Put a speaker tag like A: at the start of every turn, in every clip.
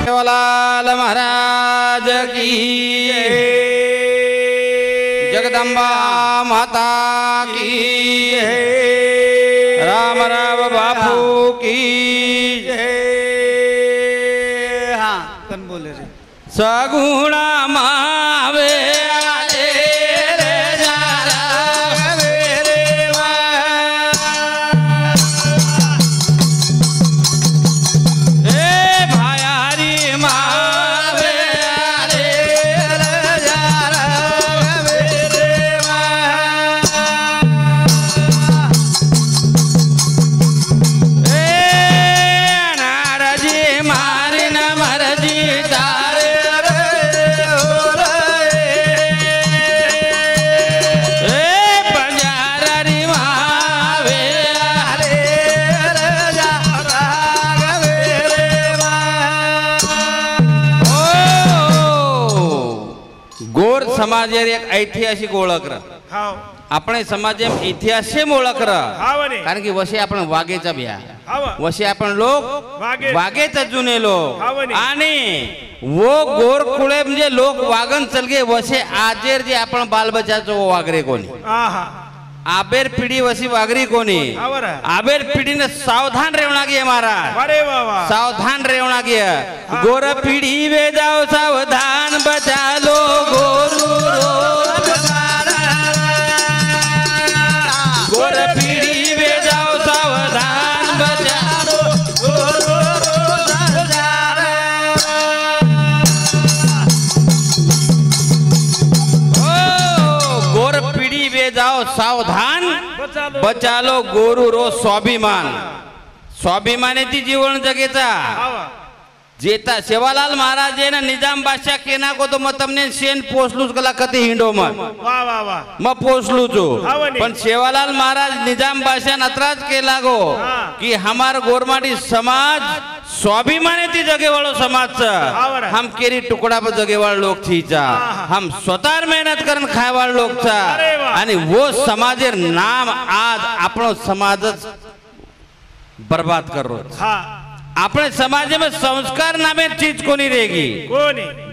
A: सेवालाल महाराज की, जगदंबा माता की, राम राव बापू की।
B: हाँ कौन बोले रे?
A: सगुणा मावे समाज एक ऐतिहासिक ओळख अपने समाज ऐतिहासिक ओळख कारण की वसे आपण वाघेचा बिया वसे आपण लोक वाघेचा जुने लोक आणि वो गोरखुळे म्हणजे लोक वागन चलगे वसे आजेर जे आपण बालबच्चाचो वागरे कोणी आबेर पिढी वसी वागरी कोणी आबेर पिढीने सावधान रेवना गे महाराज सावधान रेवना गे गोर पिढी वे जाओ सावधान बचा लो गोरू गोर पिढी वे जाओ सावधान बचा लो गोर पिढी वे जाओ सावधान बचा लो गोरू रो स्वाभिमान स्वाभिमानेती जीवन जगेचा जेता सेवालाल महाराज ना निजाम बादशाह केना को तो मैं तमने सेन पोसलूच गला कति हिंडो में मैं पोसलू छू पण सेवालाल महाराज निजाम बादशाह नतराज के लागो कि हमार गोरमाटी समाज स्वाभिमाने ती जगे वालो समाज हम केरी टुकड़ा पर जगे वाले लोग थी हम स्वतः मेहनत करन खाए वाले लोग आणि वो समाजेर नाम आज अपनो समाज बर्बाद कर रो अपने समाज में संस्कार नामे चीज कोनी रहेगी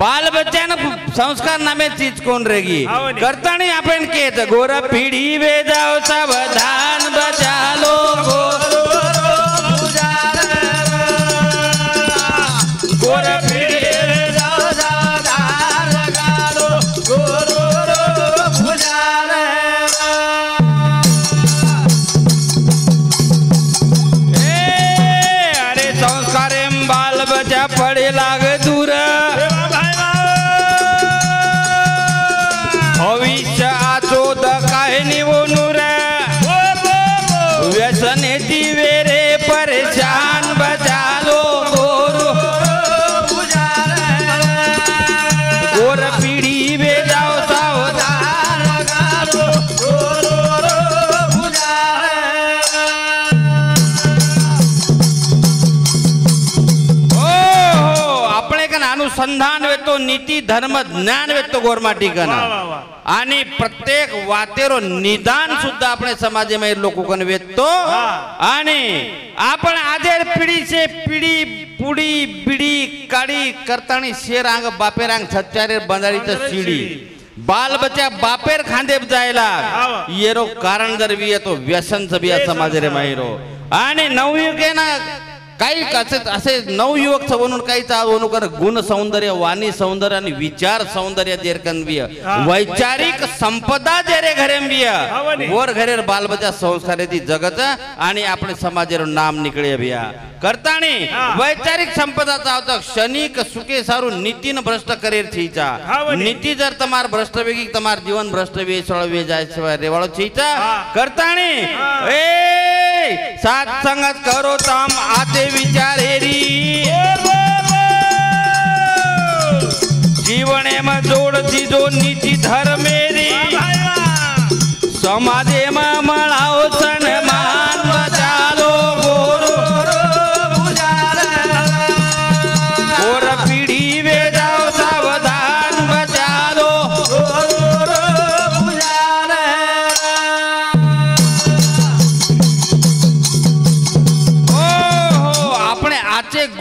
A: बाल बच्चा न संस्कार नामे चीज कौन रहेगी करता नहीं अपन के गोरा पीढ़ी वे जाओ सावधान बचा लो गोरा पीढ़ी वे जाओ सावधान बचा लो पड़े लाग दूर भविष्य आचो दकाहे निवो नूर व्यसने वेरे परेशान बचा लो गोरू गोर पीढ़ी वे जाओ सावधान अनुसंधान वे तो नीति धर्म ज्ञान वे तो गोरमाटी कना आणि प्रत्येक वातेरो निदान सुद्धा अपने समाज में लोगों कन वे तो आणि आपण आजेर पिढी से पिढी पुडी बिडी काडी करतानी शेरांग बापेरांग छच्चारे बंदारी त सीडी बाल बच्चा बापेर खांदे जायला येरो कारण जर भी तो व्यसन सबिया समाज रे माहिरो आणि नवयुगे ना काही असे नवयुवक म्हणून काही चालवणूक गुण सौंदर्य वाणी सौंदर्य आणि विचार सौंदर्य जेरकनबिय वैचारिक संपदा जेरे घरेंबिय वर घरेर बाल बच्चा संस्कार ती जगत आणि आपण समाजेर नाम निकळे बिया करतानी वैचारिक संपदा चावता क्षणिक सुखे सारू नीति न भ्रष्ट करेर छीचा नीति जर तमार भ्रष्ट वेगी तमार जीवन भ्रष्ट वे सळवे जाय छवा रेवाळो छीचा करतानी ए साथ संगत करो ताम आते विचारेरी जीवने में जोड़ दीजो नीति धर्मेरी समाजे में मनाओ सन्मान बचालो गोरो गोर पीढ़ी वे जाओ सावधान बचालो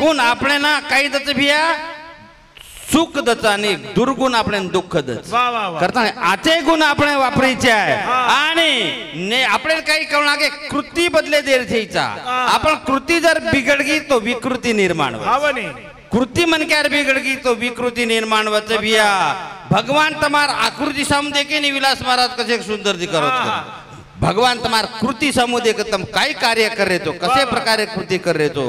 A: गुण आपले ना काही दच भिया सुख दच आणि दुर्गुण आपले दुःख दच
C: वा वा वा
A: करता आचे गुण આપણે वापरीचे आहे आणि આપણે काही कळना की कृती बदले देर थईचा आपण कृती जर बिघडगी तो विकृती निर्माण होईल
C: हा वनी
A: कृती मन क्यार बिगड़गी तो विकृति निर्माण वच बिया भगवान तमार आकृति सामु देखे नि विलास महाराज कसे सुंदर जी करो भगवान तमार कृति सामु देख तुम काय कार्य कर रहे तो कसे प्रकारे कृति कर रहे तो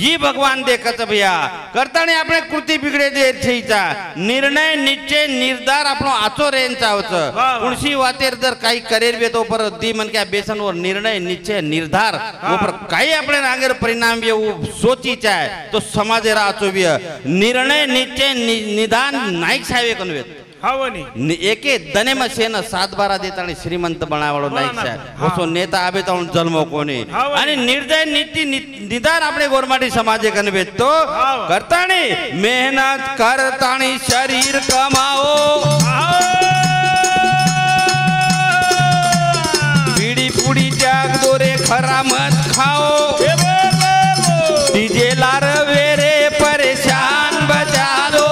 A: ये भगवान देखत भैया करता ने आपने कृति बिगड़े दे छईचा निर्णय निश्चय निर्धार आपनो आचो रेन चावच कुणसी वातेर जर काही करेर बे तो पर दी मन क्या बेसन और निर्णय निश्चय निर्धार वो पर काही आपने आगे परिणाम बे वो सोची चाहे तो समाजे राचो बे निर्णय निश्चय निदान नाईक साहेब कनवेत
C: हा वनी
A: एके दने में से न 7-12 देता ने श्रीमंत बनावाळो नाईक साहेब ओसो नेता आबे तो जन्मो कोणी आणि निर्दय नीति निदान आपणे गोरमाटी समाजे कनवेत तो करताणी मेहनत करताणी शरीर कमाओ बीड़ी पुड़ी त्याग दोरे खरा मत खाओ डीजे लार वेरे परेशान बचा दो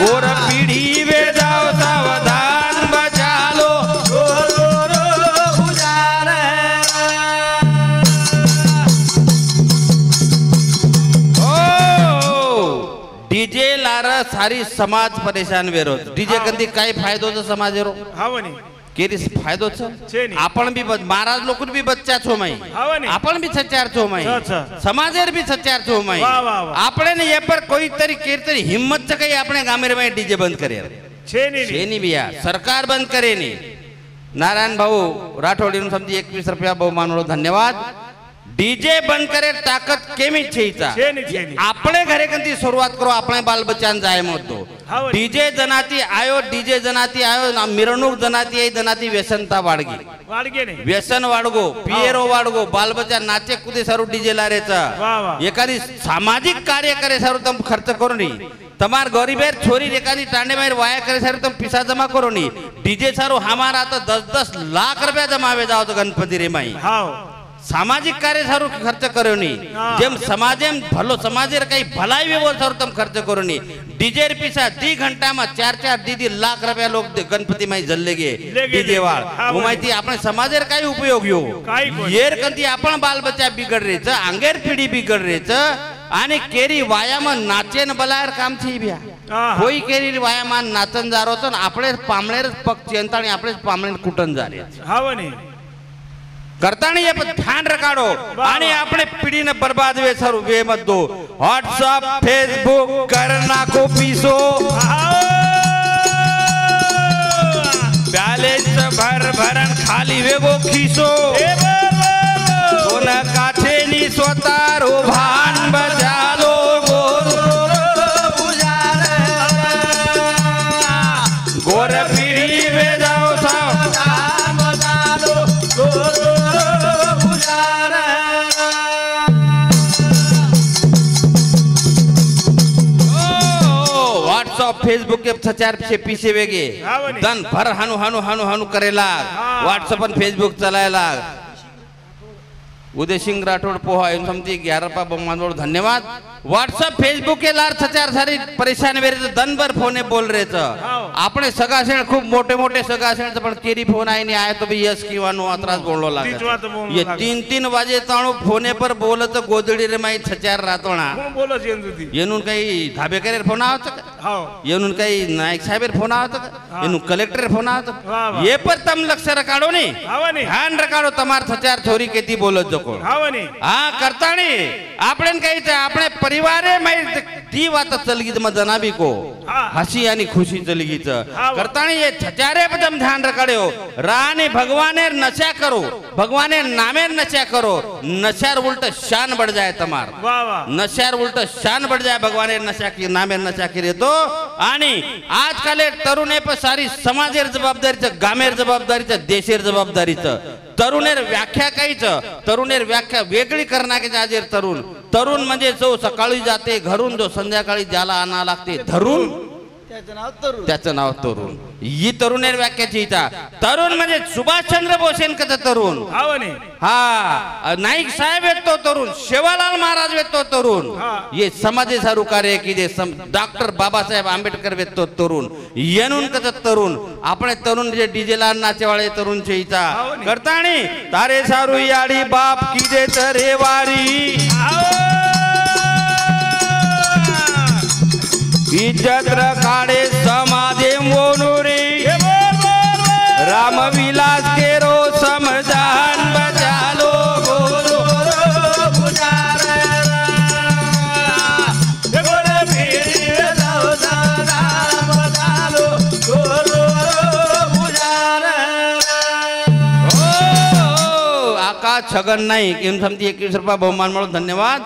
A: गोर पीढ़ी वे जाओ सावधान बचा लो डीजे लार सारी समाज परेशान वेरो डीजे कंदी काय फायदो तो समाज रो
C: हा वनी
A: केरी फायदो छ
C: छे नी
A: आपण भी महाराज लोक भी बच्चा छो माई
C: हावनी
A: आपण भी सच्चार छो माई
C: अच्छा
A: समाजेर भी सच्चार छो माई
C: वाह वाह वाह
A: आपणे ने ये पर कोई तरी केर तरी हिम्मत छ कई आपणे गामेर में डीजे बंद करे
C: छे नी
A: छे नी भैया सरकार बंद करे नी नारायण भाऊ राठोडी नु समजी 21 रुपया बहुमान वाळो धन्यवाद डीजे बंद करे ताकत केमी छईचा आपणे घरे कंती सुरुवात करो आपणे बाल बच्चान जाय मतो डीजे जनाती आयो मिरवणूक जनाती आई जनाती व्यसनता वाडगी
C: वाडगे ने
A: व्यसन वाडगो पियरो वाडगो बाल बच्चा नाचे कुदे सारू डीजे लारेचा एखादी सामाजिक कार्य करे सारू तम खर्च करो नी तमार गरीबेर छोरी एखादी टांडे मार वाया करे सारू तम पैसा जमा करो नी डीजे सारू हमारा तो 10-10 लाख रुपया जमावे जाओ तो गणपति रे माई सामाजिक कार्य सारू खर्च करो नी जेम समाजेम भलो समाजेर काही भलाई व्यवहार सारू तम खर्च करो नी डीजे पिसा 2 घंटा में 4-4 लाख रुपया लोग गणपति माई जल्ले गे डीजे वाळ उमायती आपणे समाजेर काही उपयोग यो येर कंती आपण बाल बच्चा बिगड़ रे छ आंगेर पीढ़ी बिगड़ रे छ आणि केरी वायाम नाचेन बलायर काम थी बिया कोई केरी वायाम नाचन जारो तो आपणे पामळेर पग चेंताणी आपणे पामळेर कुटन जा रे
C: हावनी
A: करतानी ये ध्यान रखाड़ो आने अपने पीढ़ी ने बर्बाद वे सर वे मत दो व्हाट्सएप फेसबुक करना को पीसो बैलेंस भरन खाली वे वो खीसो कोना काठे नी स्वतारो भान बजा लो गोर पीढ़ी वे जाओ फेसबुक के 4 से पीछे वेगे दन भर हनु हनु हनु हनु करेला व्हाट्सएप पर फेसबुक चलाएला उदय सिंह राठौड़ पोहा इन समझी 11 रुपया बहुमान धन्यवाद व्हाट्सएप फेसबुक के लार 4 सारी परेशान वेरे दन भर फोने बोल रहे छ आपने सगासेण खूब मोटे मोटे सगासेण पण केरी फोन आई नहीं आए तो भी यस कीवानो अतरास बोललो लागे ये 3-3 वाजे ताणो फोने पर बोलत गोदडी रे माई 4 रातोणा
C: कोण बोलो जेंदुती
A: येनुन काही धाबे करे फोन आवत
C: हाव
A: येनुन काही नायक साहेबर फोन आवत येनु कलेक्टर फोन आवत ये पर तम लक्ष रखाडो नी ध्यान रखाडो तमार 4 छोरी केती बोलत जको
C: हावनी
A: हां करताणी आपणे काही छे आपणे परिवारे में ती बात चलगी म जनाबी को हसी यानी खुशी चलगी छ करताणी ये छचारे पदम ध्यान रखाड्यो रानी भगवानेर नशा करो भगवानेर नामेर नशा करो नशार उल्ट शान बढ़ जाए तमार नशार उल्ट शान बढ़ जाए भगवानेर नशा की नामेर नशा करे तो आणि आजकाल तरुणे पर सारी समाजेर जबाबदारी छ गामेर जबाबदारी छ देशेर जबाबदारी छ तरुणेर व्याख्या काही छ तरुणेर व्याख्या वेगळी करण्याचे जाजेर तरुण तरुण म्हणजे जो सकाळी जाते घरून जो संध्याकाळी ज्याला आणा लागते धरून
B: त्याचं नाव तरुण.
A: त्याचं नाव तरुण. ही तरुणेर व्याख्याची इथं तरुण म्हणजे सुभाषचंद्र बोसेंकचा तरुण.
C: हाव नी
A: हा नाईक साहेब येतो तरुण, शेवालाल महाराज येतो तरुण. ये समाजे सारू कार्य की जे डॉक्टर बाबासाहेब आंबेडकर येतो तरुण. येणून कच तरुण आपण तरुण जे डीजेला नाचेवाळे तरुण चे इता करताणी तारे सारू याडी बाप की जे तरे वारी इज्जत रखाडे समाजे मोनुरी रामविलास केरो समजान बजालो गोरो पुजार आकाश छगन नाईक एम समती 21 रुपया बहुमान म्हणून धन्यवाद.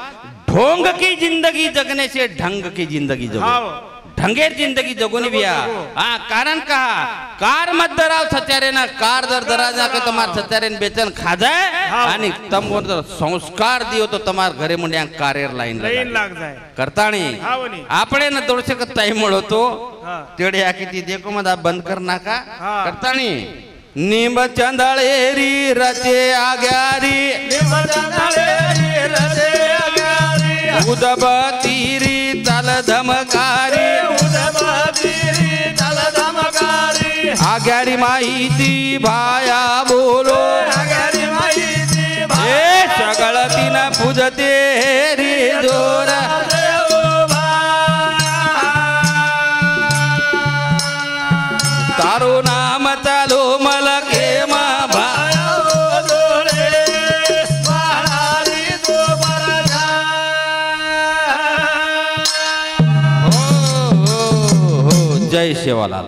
A: ढोंग की जिंदगी जगने से ढंग की जिंदगी जगो.
C: हाव
A: ढंगेर जिंदगी जगोनी बिया. हाँ कारण कहा कार मत दराव सचारे ना कार दर दराजा के तुम्हार सचारे बेचन खा जाए आणि तम बोलतो संस्कार दियो तो तुम्हार घरे मुंड्या कारेर लाईन
C: लाग जाय
A: करताणी
C: हाव नी
A: आपणे ना दोडशे का टाइम होतो
C: हा
A: तेडे आकी ती देखो मदा बंद कर नाका
C: हा.
A: करताणी निम चंदळेरी रचे आग्यारी उदबतीरी तल धमकारी आग्यारी माहिती भाया बोलो ए सगळ तीन पूजते रे दोरा तारो नाम चालो मलके मा जय शेवालाल.